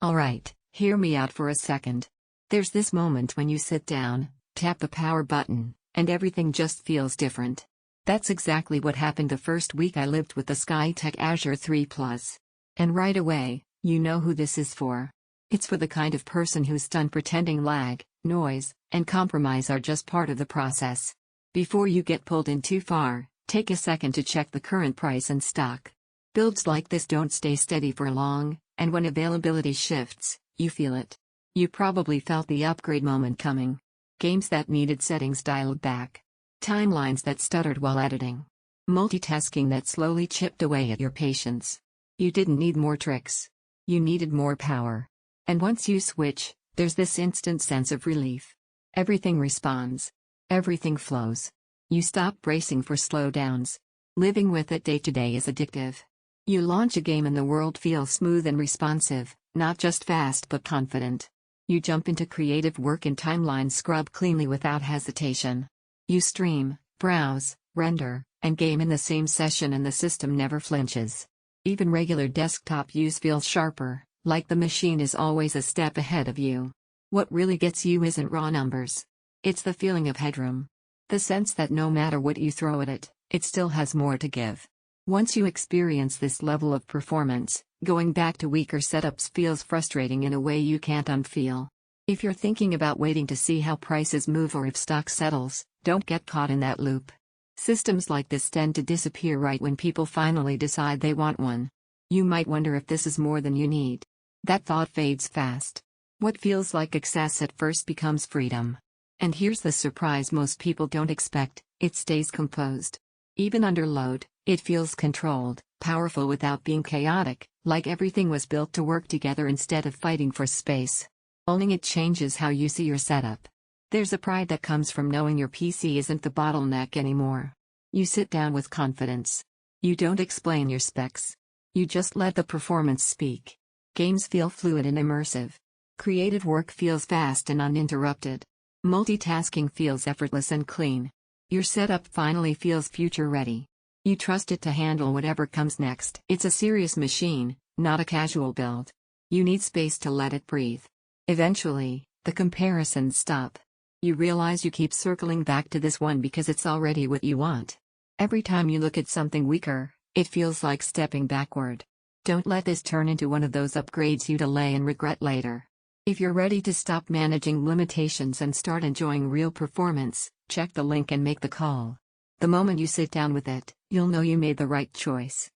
Alright, hear me out for a second. There's this moment when you sit down, tap the power button, and everything just feels different. That's exactly what happened the first week I lived with the Skytech Azure 3 Plus. And right away, you know who this is for. It's for the kind of person who's done pretending lag, noise, and compromise are just part of the process. Before you get pulled in too far, take a second to check the current price and stock. Builds like this don't stay steady for long, and when availability shifts, you feel it. You probably felt the upgrade moment coming. Games that needed settings dialed back. Timelines that stuttered while editing. Multitasking that slowly chipped away at your patience. You didn't need more tricks. You needed more power. And once you switch, there's this instant sense of relief. Everything responds. Everything flows. You stop bracing for slowdowns. Living with it day to day is addictive. You launch a game and the world feels smooth and responsive, not just fast but confident. You jump into creative work and timelines scrub cleanly without hesitation. You stream, browse, render, and game in the same session and the system never flinches. Even regular desktop use feels sharper, like the machine is always a step ahead of you. What really gets you isn't raw numbers. It's the feeling of headroom. The sense that no matter what you throw at it, it still has more to give. Once you experience this level of performance, going back to weaker setups feels frustrating in a way you can't unfeel. If you're thinking about waiting to see how prices move or if stock settles, don't get caught in that loop. Systems like this tend to disappear right when people finally decide they want one. You might wonder if this is more than you need. That thought fades fast. What feels like excess at first becomes freedom. And here's the surprise most people don't expect: it stays composed. Even under load, it feels controlled, powerful without being chaotic, like everything was built to work together instead of fighting for space. Owning it changes how you see your setup. There's a pride that comes from knowing your PC isn't the bottleneck anymore. You sit down with confidence. You don't explain your specs. You just let the performance speak. Games feel fluid and immersive. Creative work feels fast and uninterrupted. Multitasking feels effortless and clean. Your setup finally feels future-ready. You trust it to handle whatever comes next. It's a serious machine, not a casual build. You need space to let it breathe. Eventually, the comparisons stop. You realize you keep circling back to this one because it's already what you want. Every time you look at something weaker, it feels like stepping backward. Don't let this turn into one of those upgrades you delay and regret later. If you're ready to stop managing limitations and start enjoying real performance, check the link and make the call. The moment you sit down with it, you'll know you made the right choice.